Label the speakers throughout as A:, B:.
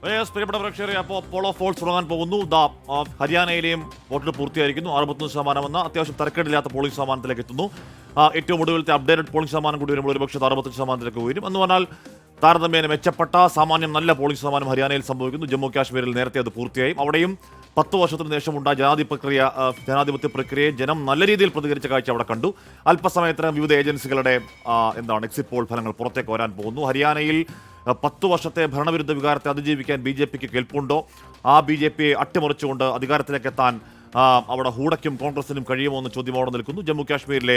A: പ്രിയപ്പെട്ട പ്രേക്ഷകരെ, അപ്പോൾ പോളോ ഫോൾസ് തുടങ്ങാൻ പോകുന്നു. ഹരിയാനയിലെയും വോട്ടുകൾ പൂർത്തിയായിരിക്കുന്നു. 61% എന്ന അത്യാവശ്യം തരക്കേടില്ലാത്ത പോളിംഗ് ശതമാനത്തിലേക്ക് എത്തുന്നു. ഏറ്റവും ഒടുവിലത്തെ അപ്ഡേറ്റഡ് പോളിംഗ് ശതമാനം കൂടി വരുമ്പോൾ ഒരുപക്ഷെ 65% ഉയരും എന്ന് പറഞ്ഞാൽ താരതമ്യേന മെച്ചപ്പെട്ട സാമാന്യം നല്ല പോളിംഗ് ശതമാനം ഹരിയാനയിൽ സംഭവിക്കുന്നു. ജമ്മു കാശ്മീരിൽ നേരത്തെ അത് പൂർത്തിയായി. അവിടെയും 10 വർഷത്തിന് ശേഷം ഉണ്ടായ ജനാധിപത്യ പ്രക്രിയയെ ജനം നല്ല രീതിയിൽ പ്രതികരിച്ച കാഴ്ച അവിടെ കണ്ടു. അല്പസമയത്തിനകം വിവിധ ഏജൻസികളുടെ എക്സിറ്റ് പോൾ ഫലങ്ങൾ പുറത്തേക്ക് വരാൻ പോകുന്നു. ഹരിയാനയിൽ 10 വർഷത്തെ ഭരണവിരുദ്ധ വികാരത്തെ അതിജീവിക്കാൻ BJPക്ക് കെൽപ്പുണ്ടോ? ആ BJPയെ അട്ടിമറിച്ചുകൊണ്ട് അധികാരത്തിലേക്ക് എത്താൻ അവിടെ ഹൂഡയ്ക്കും കോൺഗ്രസിനും കഴിയുമോ എന്ന ചോദ്യം അവിടെ നിൽക്കുന്നു. ജമ്മു കാശ്മീരിലെ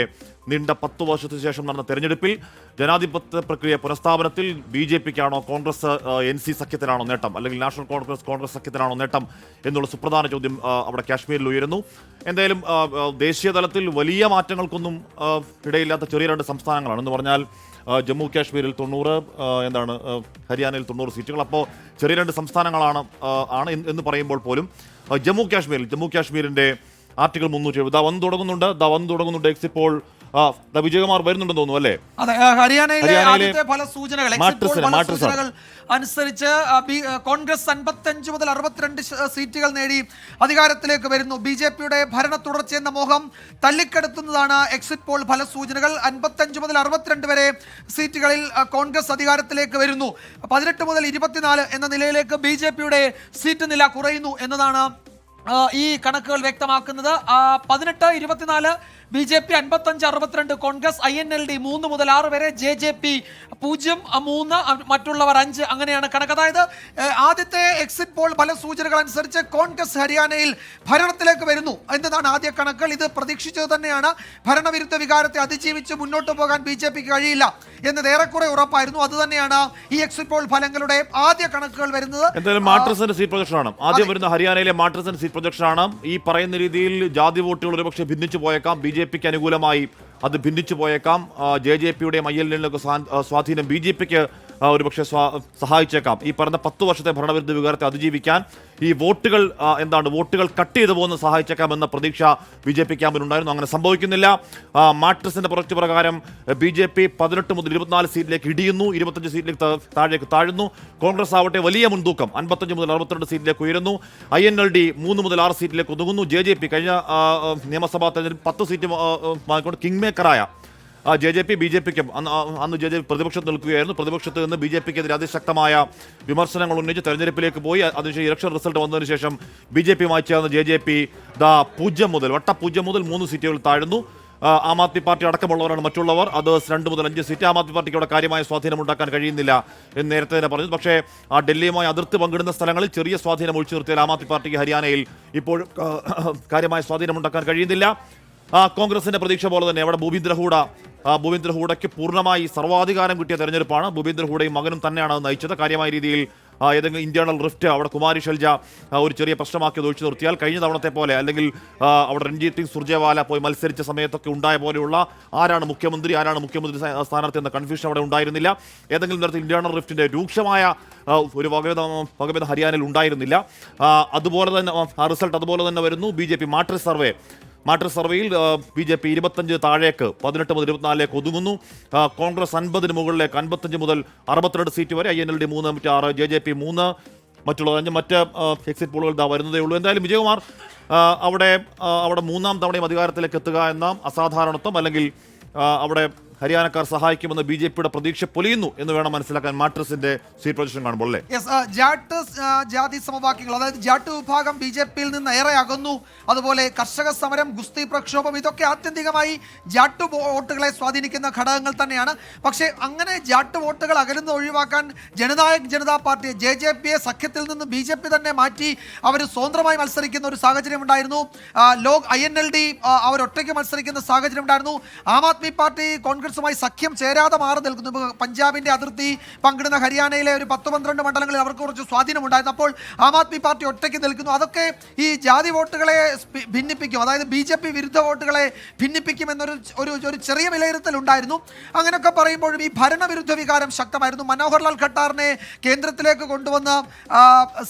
A: നീണ്ട 10 വർഷത്തിന് ശേഷം നടന്ന തെരഞ്ഞെടുപ്പിൽ ജനാധിപത്യ പ്രക്രിയ പുനഃസ്ഥാപനത്തിൽ BJPക്കാണോ കോൺഗ്രസ് NC സഖ്യത്തിനാണോ നേട്ടം, അല്ലെങ്കിൽ നാഷണൽ കോൺഗ്രസ് സഖ്യത്തിനാണോ നേട്ടം എന്നുള്ള സുപ്രധാന ചോദ്യം അവിടെ കാശ്മീരിൽ ഉയരുന്നു. എന്തായാലും ദേശീയ തലത്തിൽ വലിയ മാറ്റങ്ങൾക്കൊന്നും ഇടയില്ലാത്ത ചെറിയ 2 സംസ്ഥാനങ്ങളാണ് എന്ന് പറഞ്ഞാൽ ജമ്മു കാശ്മീരിൽ 90, ഹരിയാനയിൽ 90 സീറ്റുകൾ. അപ്പോൾ ചെറിയ 2 സംസ്ഥാനങ്ങളാണ് എന്ന് പറയുമ്പോൾ പോലും ജമ്മു കാശ്മീരിന്റെ ആർട്ടിക്കിൾ 370 വന്നു തുടങ്ങുന്നുണ്ട്. എക്സിറ്റ് പോൾ വിജയകുമാർ വരുന്നുണ്ടെന്ന് തോന്നുന്നു അല്ലേ?
B: അതെ, ഹരിയാനയിലെ ആദ്യത്തെ ഫലസൂചനകൾ അനുസരിച്ച് കോൺഗ്രസ് 55 മുതൽ 62 സീറ്റുകൾ നേടി അധികാരത്തിലേക്ക് വരുന്നു. BJPയുടെ ഭരണ തുടർച്ചയെന്ന മോഹം തല്ലിക്കെടുത്തുന്നതാണ് എക്സിറ്റ് പോൾ ഫലസൂചനകൾ. 55 മുതൽ 62 വരെ സീറ്റുകളിൽ കോൺഗ്രസ് അധികാരത്തിലേക്ക് വരുന്നു. 18 മുതൽ 24 എന്ന നിലയിലേക്ക് BJPയുടെ സീറ്റ് നില കുറയുന്നു എന്നതാണ് ഈ കണക്കുകൾ വ്യക്തമാക്കുന്നത്. 18, 24 BJP, 55, 62 കോൺഗ്രസ്, INLD 3 മുതൽ 6 വരെ, JJP 0, 3, മറ്റുള്ളവർ 5, അങ്ങനെയാണ് കണക്ക്. അതായത് ആദ്യത്തെ എക്സിറ്റ് പോൾ ഫല സൂചനകൾ അനുസരിച്ച് കോൺഗ്രസ് ഹരിയാനയിൽ ഭരണത്തിലേക്ക് വരുന്നു എന്നതാണ് ആദ്യ കണക്കുകൾ. ഇത് പ്രതീക്ഷിച്ചത് തന്നെയാണ്. ഭരണവിരുദ്ധ വികാരത്തെ അതിജീവിച്ച് മുന്നോട്ട് പോകാൻ BJPക്ക് കഴിയില്ല എന്നത് ഏറെക്കുറെ ഉറപ്പായിരുന്നു. അതുതന്നെയാണ് ഈ എക്സിറ്റ് പോൾ ഫലങ്ങളുടെ ആദ്യ കണക്കുകൾ വരുന്നത്.
A: എന്തായാലും മാട്രിക്സിന്റെ സീറ്റ് പ്രൊജക്ഷനാണ് ആദ്യം വരുന്ന ഹരിയാനയിലെ മാട്രിക്സിന്റെ സീറ്റ് പ്രൊജക്ഷനാണ്. ഈ പറയുന്ന രീതിയിൽ ജാതി വോട്ടുകൾ ഒരുപക്ഷെ ഭിന്നിച്ചു പോയേക്കാം. BJPക്ക് അനുകൂലമായി അത് ഭിന്നിച്ചു പോയേക്കാം. JJPയുടെയും INLഡിലൊക്കെ സ്വാധീനം BJPക്ക് ഒരുപക്ഷെ സഹായിച്ചേക്കാം. ഈ പറഞ്ഞ 10 വർഷത്തെ ഭരണവിരുദ്ധ വികാരത്തെ അതിജീവിക്കാൻ ഈ വോട്ടുകൾ കട്ട് ചെയ്തു പോകുന്ന സഹായിച്ചേക്കാമെന്ന പ്രതീക്ഷ BJP ക്യാമ്പിനുണ്ടായിരുന്നു. അങ്ങനെ സംഭവിക്കുന്നില്ല. മാട്രിക്സിന്റെ പ്രൊജക്ട് പ്രകാരം BJP 18 മുതൽ 24 സീറ്റിലേക്ക് ഇടിയുന്നു, 25 സീറ്റിലേക്ക് താഴേക്ക് താഴുന്നു. കോൺഗ്രസ് ആവട്ടെ വലിയ മുൻതൂക്കം 55 മുതൽ 62 സീറ്റിലേക്ക് ഉയരുന്നു. INLD 3 മുതൽ 6 സീറ്റിലേക്ക് ഒതുങ്ങുന്നു. JJP കഴിഞ്ഞ നിയമസഭാ തെരഞ്ഞെടുപ്പിൽ 10 സീറ്റ് വാങ്ങിക്കൊണ്ട് കിങ് മേക്കറായ JJP BJPക്കും അന്ന് JJP പ്രതിപക്ഷത്ത് നിൽക്കുകയായിരുന്നു. പ്രതിപക്ഷത്ത് നിന്ന് BJPക്കെതിരെ അതിശക്തമായ വിമർശനങ്ങൾ ഉന്നയിച്ച് തെരഞ്ഞെടുപ്പിലേക്ക് പോയി. അതിനുശേഷം ഇലക്ഷൻ റിസൾട്ട് വന്നതിന് ശേഷം BJPയുമായി ചേർന്ന് JJP 0 മുതൽ 3 സീറ്റുകൾ താഴ്ന്നു. ആം ആദ്മി പാർട്ടി അടക്കമുള്ളവരാണ് മറ്റുള്ളവർ. അത് 2 മുതൽ 5 സീറ്റ്. ആം ആദ്മി പാർട്ടിക്ക് അവിടെ കാര്യമായ സ്വാധീനം ഉണ്ടാക്കാൻ കഴിയുന്നില്ല എന്ന് നേരത്തെ തന്നെ പറഞ്ഞു. പക്ഷേ ഡൽഹിയുമായി അതിർത്തി പങ്കിടുന്ന സ്ഥലങ്ങളിൽ ചെറിയ സ്വാധീനം ഒഴിച്ചു നിർത്തിയാൽ ആം ആദ്മി പാർട്ടിക്ക് ഹരിയാനയിൽ ഇപ്പോഴും കാര്യമായ സ്വാധീനം ഉണ്ടാക്കാൻ കഴിയുന്നില്ല. കോൺഗ്രസിന്റെ പ്രതീക്ഷ പോലെ തന്നെ അവിടെ ഭൂപീന്ദ്ര ഹൂഡയ്ക്ക് പൂർണ്ണമായി സർവാധികാരം കിട്ടിയ തെരഞ്ഞെടുപ്പാണ്. ഭൂപീന്ദ്ര ഹൂഡയും മകനും തന്നെയാണ് നയിച്ചത്. കാര്യമായ രീതിയിൽ ഏതെങ്കിലും ഇന്റേണൽ റിഫ്റ്റ് അവിടെ കുമാരി ഷെൽജ ഒരു ചെറിയ പ്രശ്നമാക്കി ഒഴിച്ചു നിർത്തിയാൽ കഴിഞ്ഞ തവണത്തെ പോലെ, അല്ലെങ്കിൽ അവിടെ രൺജീത് സിംഗ് സുർജേവാല പോയി മത്സരിച്ച സമയത്തൊക്കെ ഉണ്ടായ പോലെയുള്ള ആരാണ് മുഖ്യമന്ത്രി സ്ഥാനാർത്ഥി എന്ന കൺഫ്യൂഷൻ അവിടെ ഉണ്ടായിരുന്നില്ല. ഏതെങ്കിലും തരത്തിൽ ഇന്റേണൽ റിഫ്റ്റിന്റെ രൂക്ഷമായ ഒരു വകഭേദം ഹരിയാനയിൽ ഉണ്ടായിരുന്നില്ല. അതുപോലെ തന്നെ റിസൾട്ട് അതുപോലെ തന്നെ വരുന്നു. BJP മാട്രിക്സ് സർവേയിൽ BJP 25 താഴേക്ക് 18 മുതൽ 24 ഒതുങ്ങുന്നു. കോൺഗ്രസ് 50 മുകളിലേക്ക് 55 മുതൽ 62 സീറ്റ് വരെ, INLD 3, 6, JJP 3, മറ്റുള്ള മറ്റ് എക്സിറ്റ് പോളുകൾ വരുന്നതേ ഉള്ളൂ. എന്തായാലും വിജയകുമാർ അവിടെ 3ാം തവണയും അധികാരത്തിലേക്ക് എത്തുക എന്ന അസാധാരണത്വം, അല്ലെങ്കിൽ അവിടെ ഹരിയാനക്കാർ സഹായിക്കുമെന്ന് BJPയുടെ പ്രതീക്ഷ പൊലിയുന്നു എന്ന് വേണം മനസ്സിലാക്കാൻ മാട്രിക്സിന്റെ സീറ്റ് പ്രൊജക്ഷൻ കാണുമ്പോൾ അല്ലേ?
B: ജാതി സമവാക്യങ്ങൾ, അതായത് ജാട്ട് വിഭാഗം BJPയിൽ നിന്ന് ഏറെ അകന്നു. അതുപോലെ കർഷക സമരം, ഗുസ്തി പ്രക്ഷോഭം, ഇതൊക്കെ ആത്യന്തികമായി ജാട്ട് വോട്ടുകളെ സ്വാധീനിക്കുന്ന ഘടകങ്ങൾ തന്നെയാണ്. പക്ഷേ അങ്ങനെ ജാട്ട് വോട്ടുകൾ അകലുന്ന ഒഴിവാക്കാൻ ജനതാ പാർട്ടി JJPയെ സഖ്യത്തിൽ നിന്ന് BJP തന്നെ മാറ്റി അവർ സ്വതന്ത്രമായി മത്സരിക്കുന്ന ഒരു സാഹചര്യം ഉണ്ടായിരുന്നു. INLD അവരൊറ്റയ്ക്ക് മത്സരിക്കുന്ന സാഹചര്യം ഉണ്ടായിരുന്നു. ആം ആദ്മി പാർട്ടി കോൺഗ്രസുമായി സഖ്യം ചേരാതെ മാറി നിൽക്കുന്നു. പഞ്ചാബിന്റെ അതിർത്തി പങ്കിടുന്ന ഹരിയാനയിലെ ഒരു 10-12 മണ്ഡലങ്ങളിൽ അവർക്ക് കുറച്ച് സ്വാധീനമുണ്ടായിരുന്നു. അപ്പോൾ ആം ആദ്മി പാർട്ടി ഒറ്റയ്ക്ക് നിൽക്കുന്നു. അതൊക്കെ ഈ ജാതി വോട്ടുകളെ ഭിന്നിപ്പിക്കും, അതായത് BJP വിരുദ്ധ വോട്ടുകളെ ഭിന്നിപ്പിക്കും എന്നൊരു ചെറിയ വിലയിരുത്തൽ ഉണ്ടായിരുന്നു. അങ്ങനെയൊക്കെ പറയുമ്പോഴും ഈ ഭരണവിരുദ്ധ വികാരം ശക്തമായിരുന്നു. മനോഹർലാൽ ഖട്ടാറിനെ കേന്ദ്രത്തിലേക്ക് കൊണ്ടുവന്ന്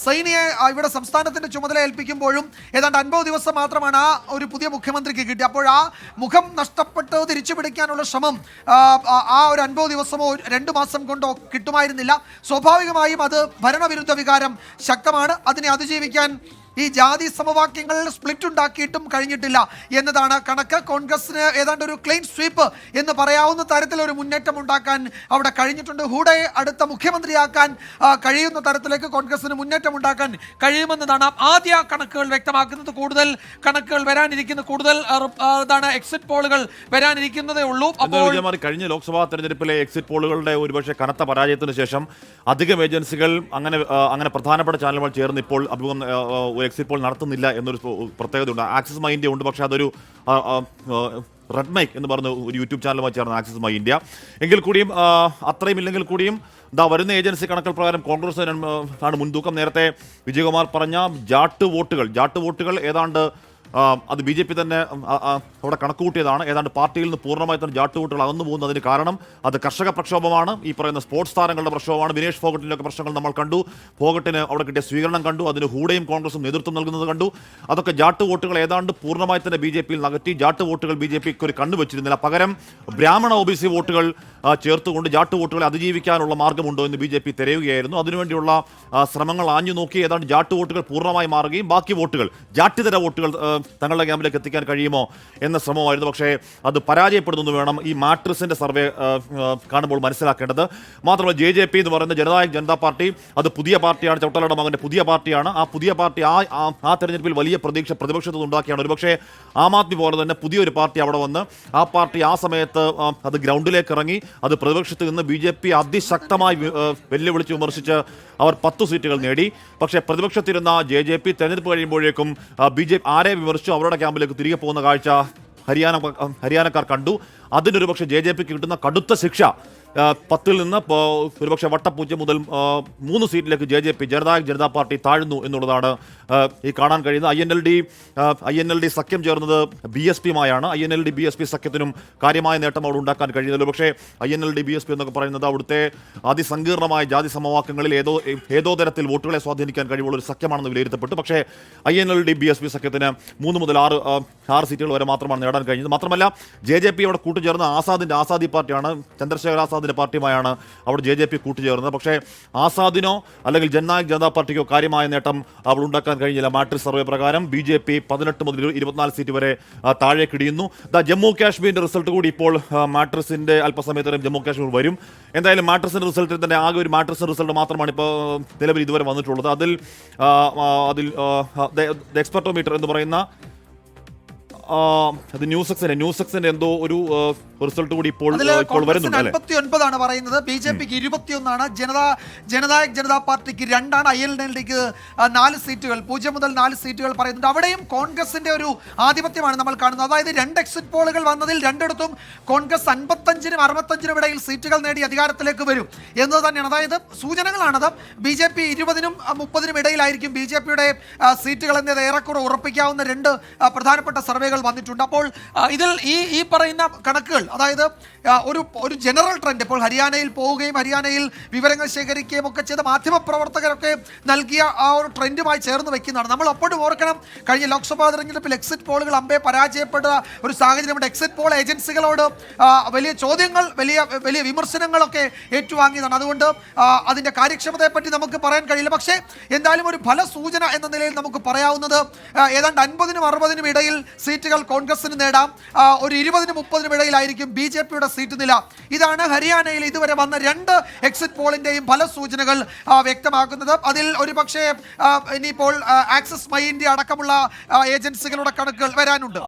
B: സൈനിയെ ഇവിടെ സംസ്ഥാനത്തിന്റെ ചുമതല ഏൽപ്പിക്കുമ്പോഴും ഏതാണ്ട് 50 ദിവസം മാത്രമാണ് ആ ഒരു പുതിയ മുഖ്യമന്ത്രിക്ക് കിട്ടി. അപ്പോൾ ആ മുഖം നഷ്ടപ്പെട്ട് തിരിച്ചു പിടിക്കാനുള്ള ശ്രമം ആ ഒരു 50 ദിവസമോ 2 മാസം കൊണ്ടോ കിട്ടുമായിരുന്നില്ല. സ്വാഭാവികമായും അത് ഭരണവിരുദ്ധ വികാരം ശക്തമാണ്. അതിനെ അതിജീവിക്കാൻ ഈ ജാതി സമവാക്യങ്ങൾ സ്പ്ലിറ്റ് ഉണ്ടാക്കിയിട്ടും കഴിഞ്ഞിട്ടില്ല എന്നതാണ് കണക്ക്. കോൺഗ്രസിന് ഏതാണ്ട് ഒരു ക്ലീൻ സ്വീപ്പ് എന്ന് പറയാവുന്ന തരത്തിലൊരു മുന്നേറ്റം ഉണ്ടാക്കാൻ അവിടെ കഴിഞ്ഞിട്ടുണ്ട്. ഹൂഡയെ അടുത്ത മുഖ്യമന്ത്രിയാക്കാൻ കഴിയുന്ന തരത്തിലേക്ക് കോൺഗ്രസിന് മുന്നേറ്റം ഉണ്ടാക്കാൻ കഴിയുമെന്നതാണ് ആദ്യ കണക്കുകൾ വ്യക്തമാക്കുന്നത്. കൂടുതൽ കണക്കുകൾ വരാനിരിക്കുന്നു, കൂടുതൽ എക്സിറ്റ് പോളുകൾ വരാനിരിക്കുന്നതേ ഉള്ളൂ.
A: അപ്പോൾ കഴിഞ്ഞ ലോക്സഭാ തെരഞ്ഞെടുപ്പിലെ എക്സിറ്റ് പോളുകളുടെ ഒരുപക്ഷെ കനത്ത പരാജയത്തിന് ശേഷം അധികം ഏജൻസികൾ അങ്ങനെ പ്രധാനപ്പെട്ട ചാനലുകൾ ചേർന്ന് ഇപ്പോൾ എക്സിറ്റ് പോൾ നടത്തുന്നില്ല എന്നൊരു പ്രത്യേകതയുണ്ട്. ആക്സിസ് മൈ ഇന്ത്യ ഉണ്ട്, പക്ഷേ അതൊരു റെഡ് മൈക്ക് എന്ന് പറഞ്ഞ ഒരു യൂട്യൂബ് ചാനലുമായി ചേർന്ന് ആക്സിസ് മൈ ഇന്ത്യ. എങ്കിൽ കൂടിയും അത്രയും ഇല്ലെങ്കിൽ കൂടിയും വരുന്ന ഏജൻസി കണക്കുകൾ പ്രകാരം കോൺഗ്രസ് ആണ് മുൻതൂക്കം. നേരത്തെ വിജയകുമാർ പറഞ്ഞ ജാട്ട് വോട്ടുകൾ ഏതാണ്ട് അത് BJP തന്നെ അവിടെ കണക്കുകൂട്ടിയതാണ്. ഏതാണ്ട് പാർട്ടിയിൽ നിന്ന് പൂർണ്ണമായി തന്നെ ജാട്ട് വോട്ടുകൾ അകന്നു പോകുന്നതിന് കാരണം അത് കർഷക പ്രക്ഷോഭമാണ്, ഈ പറയുന്ന സ്പോർട്സ് താരങ്ങളുടെ പ്രക്ഷോഭമാണ്. വിനേഷ് ഫോഗട്ടിൻ്റെയൊക്കെ പ്രശ്നങ്ങൾ നമ്മൾ കണ്ടു, ഫോഗട്ടിന് അവിടെ കിട്ടിയ സ്വീകരണം കണ്ടു, അതിന് ഹൂഡയും കോൺഗ്രസും നേതൃത്വം നൽകുന്നത് കണ്ടു. അതൊക്കെ ജാട്ട് വോട്ടുകൾ ഏതാണ്ട് പൂർണ്ണമായി തന്നെ BJP-യിൽ നകറ്റി. ജാട്ട് വോട്ടുകൾ BJP-ക്ക് ഒരു കണ്ണുവച്ചിരുന്നില്ല. പകരം ബ്രാഹ്മണ OBC വോട്ടുകൾ ചേർത്തുകൊണ്ട് ജാട്ട് വോട്ടുകളെ അതിജീവിക്കാനുള്ള മാർഗമുണ്ടോ എന്ന് BJP തിരയുകയായിരുന്നു. അതിനുവേണ്ടിയുള്ള ശ്രമങ്ങൾ ആഞ്ഞു നോക്കി. ഏതാണ്ട് ജാട്ട് വോട്ടുകൾ പൂർണ്ണമായി മാറുകയും ബാക്കി വോട്ടുകൾ ജാട്ടിതര വോട്ടുകൾ തങ്ങളുടെ ക്യാമ്പിലേക്ക് എത്തിക്കാൻ കഴിയുമോ എന്ന ശ്രമമായിരുന്നു. പക്ഷേ അത് പരാജയപ്പെടുന്നു വേണം ഈ മാട്രിക്സിന്റെ സർവേ കാണുമ്പോൾ മനസ്സിലാക്കേണ്ടത്. മാത്രമല്ല JJP എന്ന് പറയുന്ന ജനതാ പാർട്ടി അത് പുതിയ പാർട്ടിയാണ്, ചൗട്ടാലയുടെ മകന്റെ പുതിയ പാർട്ടിയാണ്. ആ പുതിയ പാർട്ടി ആ തെരഞ്ഞെടുപ്പിൽ വലിയ പ്രതിപക്ഷത്ത് ഉണ്ടാക്കിയാണ്. ഒരുപക്ഷെ ആം ആദ്മി പോലെ തന്നെ പുതിയൊരു പാർട്ടി അവിടെ വന്ന് ആ പാർട്ടി ആ സമയത്ത് അത് ഗ്രൗണ്ടിലേക്ക് ഇറങ്ങി അത് പ്രതിപക്ഷത്ത് നിന്ന് BJP അതിശക്തമായി വെല്ലുവിളിച്ച് വിമർശിച്ച് അവർ 10 സീറ്റുകൾ നേടി. പക്ഷേ പ്രതിപക്ഷത്തിരുന്ന JJP തെരഞ്ഞെടുപ്പ് കഴിയുമ്പോഴേക്കും BJP ആരെ വിമർശിച്ചു അവരുടെ ക്യാമ്പിലേക്ക് തിരികെ പോകുന്ന കാഴ്ച ഹരിയാനക്കാർ കണ്ടു. അതിനൊരു പക്ഷേ JJPക്ക് കിട്ടുന്ന കടുത്ത ശിക്ഷ 10-ൽ നിന്ന് ഒരുപക്ഷെ വട്ടപ്പൂജ്യം മുതൽ 3 സീറ്റിലേക്ക് ജനതാ പാർട്ടി താഴ്ന്നു എന്നുള്ളതാണ് ഈ കാണാൻ കഴിയുന്നത്. INLD സഖ്യം ചേർന്നത് BSP-മായാണ്. INLD BSP സഖ്യത്തിനും കാര്യമായ നേട്ടം അവിടെ ഉണ്ടാക്കാൻ കഴിയുന്നില്ല. പക്ഷേ INLD BSP എന്നൊക്കെ പറയുന്നത് അവിടുത്തെ അതിസങ്കീർണമായ ജാതി സമവാക്യങ്ങളിൽ ഏതോ തരത്തിൽ വോട്ടുകളെ സ്വാധീനിക്കാൻ കഴിവുള്ള ഒരു സഖ്യമാണെന്ന് വിലയിരുത്തപ്പെട്ടു. പക്ഷേ INLD BSP സഖ്യത്തിന് 3 മുതൽ 6 സീറ്റുകൾ വരെ മാത്രമാണ് നേടാൻ കഴിഞ്ഞത്. മാത്രമല്ല JJP അവിടെ കൂട്ടുചേർന്ന ആസാദി പാർട്ടിയാണ്, ചന്ദ്രശേഖർ ആസാദിന്റെ പാർട്ടിയുമായാണ് അവിടെ JJP കൂട്ടുചേർന്നത്. പക്ഷേ ആസാദിനോ അല്ലെങ്കിൽ ജനതാ പാർട്ടിക്കോ കാര്യമായ നേട്ടം അവിടെ ഉണ്ടാക്കാൻ കഴിഞ്ഞില്ല. മാട്രിക്സ് സർവേ പ്രകാരം BJP 18 മുതൽ 24 സീറ്റ് വരെ താഴേക്കിടിയുന്നു. ജമ്മു കാശ്മീരിന്റെ റിസൾട്ട് കൂടി ഇപ്പോൾ മാട്രിക്സിന്റെ അല്പസമയത്തിനും ജമ്മു കാശ്മീർ വരും. എന്തായാലും മാട്രിക്സിന്റെ റിസൾട്ടിൽ തന്നെ ആകെ ഒരു മാട്രിക്സിന്റെ റിസൾട്ട് മാത്രമാണ് ഇപ്പോൾ നിലവിൽ ഇതുവരെ വന്നിട്ടുള്ളത്. അതിൽ എക്സ്പെർട്ടോമീറ്റർ എന്ന് പറയുന്ന അത് ന്യൂസെക്സിന്റെ എന്തോ ഒരു റിസൾട്ട് കൂടി ഇപ്പോൾ വരുന്നുണ്ട്.
B: 59 പറയുന്നത്. BJPക്ക് 21 ജനതാ പാർട്ടിക്ക് 2, INLDക്ക് 4 സീറ്റുകൾ, 0 മുതൽ 4 സീറ്റുകൾ പറയുന്നുണ്ട്. അവിടെയും കോൺഗ്രസിന്റെ ഒരു ആധിപത്യമാണ് നമ്മൾ കാണുന്നത്. അതായത് 2 എക്സിറ്റ് പോളുകൾ വന്നതിൽ 2 കോൺഗ്രസ് 55-നും 65-നും ഇടയിൽ സീറ്റുകൾ നേടി അധികാരത്തിലേക്ക് വരും എന്നത് തന്നെയാണ്. അതായത് സൂചനകളാണത്. BJP 20-നും 30-നും ഇടയിലായിരിക്കും BJPയുടെ സീറ്റുകൾ എന്നത് ഏറെക്കുറെ ഉറപ്പിക്കാവുന്ന 2 പ്രധാനപ്പെട്ട സർവേകൾ വന്നിട്ടുണ്ട്. അപ്പോൾ ഇതിൽ ഈ പറയുന്ന കണക്കുകൾ, അതായത് ഒരു ജനറൽ ട്രെൻഡ് ഇപ്പോൾ ഹരിയാനയിൽ പോവുകയും ഹരിയാനയിൽ വിവരങ്ങൾ ശേഖരിക്കുകയും ഒക്കെ ചെയ്ത മാധ്യമപ്രവർത്തകരൊക്കെ നൽകിയ ആ ഒരു ട്രെൻഡുമായി ചേർന്ന് വെക്കുന്നതാണ്. നമ്മൾ അപ്പോഴും ഓർക്കണം, കഴിഞ്ഞ ലോക്സഭാ തെരഞ്ഞെടുപ്പിൽ എക്സിറ്റ് പോളുകൾ പരാജയപ്പെടുക ഒരു സാഹചര്യമുണ്ട്. എക്സിറ്റ് പോൾ ഏജൻസികളോട് വലിയ ചോദ്യങ്ങൾ, വലിയ വിമർശനങ്ങളൊക്കെ ഏറ്റുവാങ്ങിയതാണ്. അതുകൊണ്ട് അതിൻ്റെ കാര്യക്ഷമതയെപ്പറ്റി നമുക്ക് പറയാൻ കഴിയില്ല. പക്ഷേ എന്തായാലും ഒരു ഫലസൂചന എന്ന നിലയിൽ നമുക്ക് പറയാവുന്നത് ഏതാണ്ട് 50-നും 60-നും ഇടയിൽ സീറ്റുകൾ കോൺഗ്രസിന് നേടാം. ഒരു 20-നും 30-നും ഇടയിലായിരിക്കും BJPയുടെ സീറ്റ് നില. ഇതാണ് ഹരിയാനയിൽ ഇതുവരെ വന്ന 2 എക്സിറ്റ് പോളിന്റെയും ഫലസൂചനകൾ വ്യക്തമാക്കുന്നത്. അതിൽ ഒരു പക്ഷേ ഇനിയിപ്പോൾ ആക്സിസ് മൈ ഇന്ത്യ അടക്കമുള്ള ഏജൻസികളുടെ കണക്കുകൾ വരാനുണ്ട്.